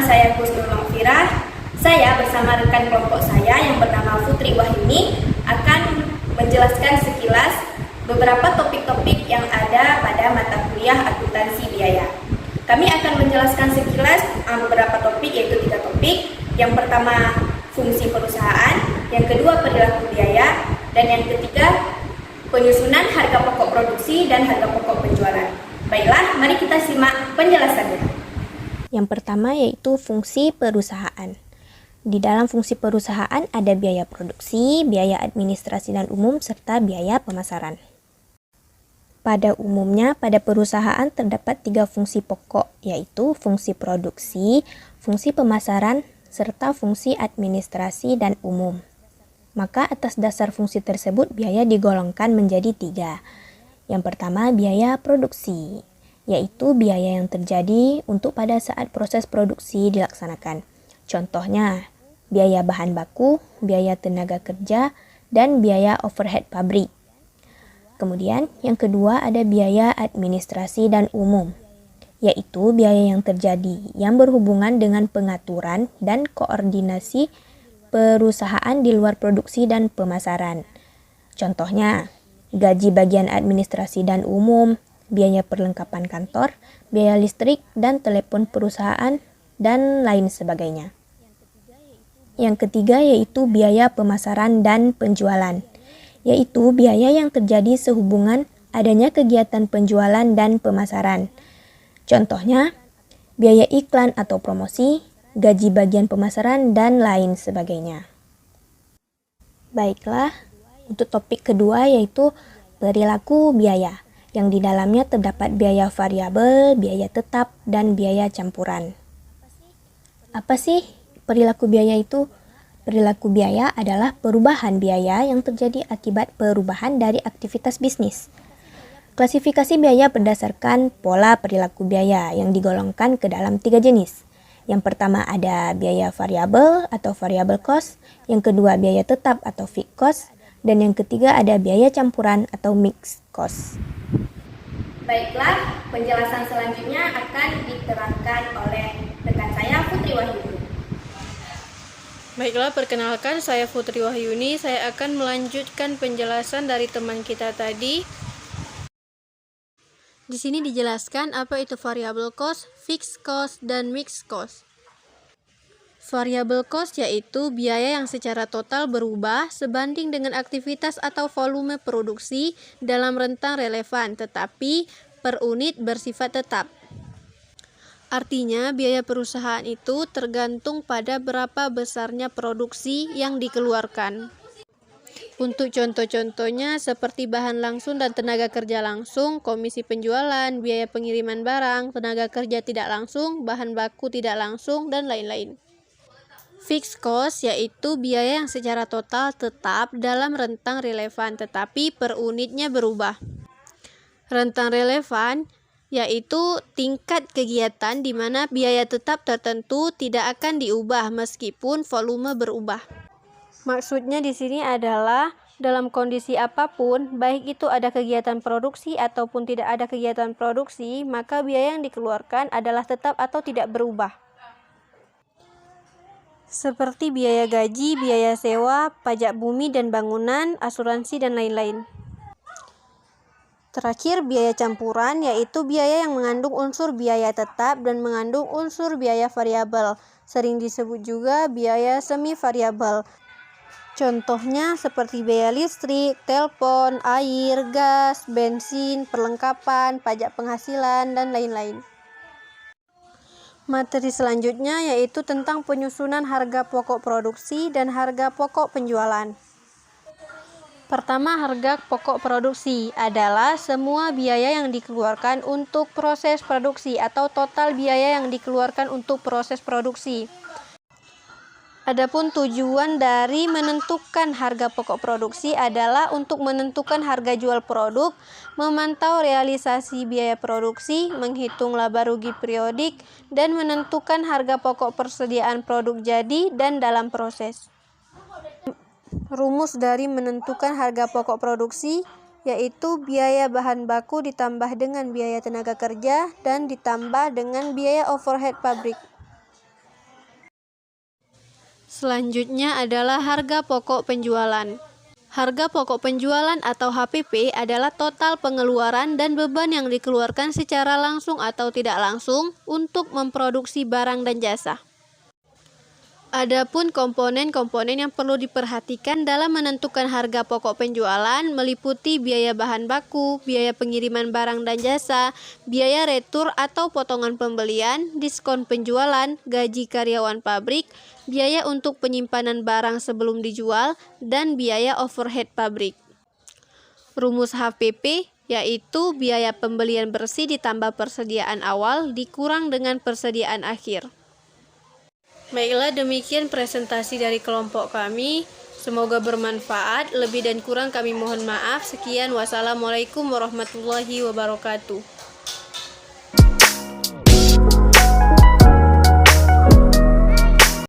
saya Husnul Maghfirah. Saya bersama rekan kelompok saya yang bernama Putri Wahyuni akan menjelaskan sekilas beberapa topik-topik yang ada pada mata kuliah akuntansi biaya. Kami akan menjelaskan sekilas beberapa topik, yaitu 3 topik. Yang pertama, fungsi perusahaan, yang kedua, perilaku biaya, dan yang ketiga, penyusunan harga pokok produksi dan harga pokok penjualan. Baiklah, mari kita simak penjelasannya. Yang pertama yaitu fungsi perusahaan. Di dalam fungsi perusahaan ada biaya produksi, biaya administrasi dan umum, serta biaya pemasaran. Pada umumnya, pada perusahaan terdapat 3 fungsi pokok, yaitu fungsi produksi, fungsi pemasaran, serta fungsi administrasi dan umum. Maka atas dasar fungsi tersebut, biaya digolongkan menjadi 3. Yang pertama, biaya produksi, yaitu biaya yang terjadi untuk pada saat proses produksi dilaksanakan. Contohnya, biaya bahan baku, biaya tenaga kerja, dan biaya overhead pabrik. Kemudian, yang kedua ada biaya administrasi dan umum, yaitu biaya yang terjadi yang berhubungan dengan pengaturan dan koordinasi perusahaan di luar produksi dan pemasaran. Contohnya, gaji bagian administrasi dan umum, biaya perlengkapan kantor, biaya listrik dan telepon perusahaan, dan lain sebagainya. Yang ketiga yaitu biaya pemasaran dan penjualan, yaitu biaya yang terjadi sehubungan adanya kegiatan penjualan dan pemasaran. Contohnya, biaya iklan atau promosi, gaji bagian pemasaran, dan lain sebagainya. Baiklah, untuk topik kedua yaitu perilaku biaya, yang di dalamnya terdapat biaya variabel, biaya tetap, dan biaya campuran. Apa sih perilaku biaya itu? Perilaku biaya adalah perubahan biaya yang terjadi akibat perubahan dari aktivitas bisnis. Klasifikasi biaya berdasarkan pola perilaku biaya yang digolongkan ke dalam 3 jenis. Yang pertama ada biaya variabel atau variable cost, yang kedua biaya tetap atau fixed cost, dan yang ketiga ada biaya campuran atau mixed cost. Baiklah, penjelasan selanjutnya akan diterangkan oleh rekan saya Putri Wahyuni. Baiklah, perkenalkan saya Putri Wahyuni. Saya akan melanjutkan penjelasan dari teman kita tadi. Di sini dijelaskan apa itu variable cost, fixed cost, dan mixed cost. Variable cost yaitu biaya yang secara total berubah sebanding dengan aktivitas atau volume produksi dalam rentang relevan, tetapi per unit bersifat tetap. Artinya, biaya perusahaan itu tergantung pada berapa besarnya produksi yang dikeluarkan. Untuk contoh-contohnya seperti bahan langsung dan tenaga kerja langsung, komisi penjualan, biaya pengiriman barang, tenaga kerja tidak langsung, bahan baku tidak langsung, dan lain-lain. Fixed cost yaitu biaya yang secara total tetap dalam rentang relevan, tetapi per unitnya berubah. Rentang relevan yaitu tingkat kegiatan di mana biaya tetap tertentu tidak akan diubah meskipun volume berubah. Maksudnya di sini adalah dalam kondisi apapun, baik itu ada kegiatan produksi ataupun tidak ada kegiatan produksi, maka biaya yang dikeluarkan adalah tetap atau tidak berubah. Seperti biaya gaji, biaya sewa, pajak bumi dan bangunan, asuransi, dan lain-lain. Terakhir, biaya campuran yaitu biaya yang mengandung unsur biaya tetap dan mengandung unsur biaya variabel. Sering disebut juga biaya semi variabel. Contohnya seperti biaya listrik, telepon, air, gas, bensin, perlengkapan, pajak penghasilan, dan lain-lain. Materi selanjutnya yaitu tentang penyusunan harga pokok produksi dan harga pokok penjualan. Pertama, harga pokok produksi adalah semua biaya yang dikeluarkan untuk proses produksi atau total biaya yang dikeluarkan untuk proses produksi. Adapun tujuan dari menentukan harga pokok produksi adalah untuk menentukan harga jual produk, memantau realisasi biaya produksi, menghitung laba rugi periodik, dan menentukan harga pokok persediaan produk jadi dan dalam proses. Rumus dari menentukan harga pokok produksi yaitu biaya bahan baku ditambah dengan biaya tenaga kerja dan ditambah dengan biaya overhead pabrik. Selanjutnya adalah harga pokok penjualan. Harga pokok penjualan atau HPP adalah total pengeluaran dan beban yang dikeluarkan secara langsung atau tidak langsung untuk memproduksi barang dan jasa. Adapun komponen-komponen yang perlu diperhatikan dalam menentukan harga pokok penjualan meliputi biaya bahan baku, biaya pengiriman barang dan jasa, biaya retur atau potongan pembelian, diskon penjualan, gaji karyawan pabrik, biaya untuk penyimpanan barang sebelum dijual, dan biaya overhead pabrik. Rumus HPP yaitu biaya pembelian bersih ditambah persediaan awal dikurang dengan persediaan akhir. Baiklah, demikian presentasi dari kelompok kami. Semoga bermanfaat. Lebih dan kurang kami mohon maaf. Sekian, wassalamualaikum warahmatullahi wabarakatuh.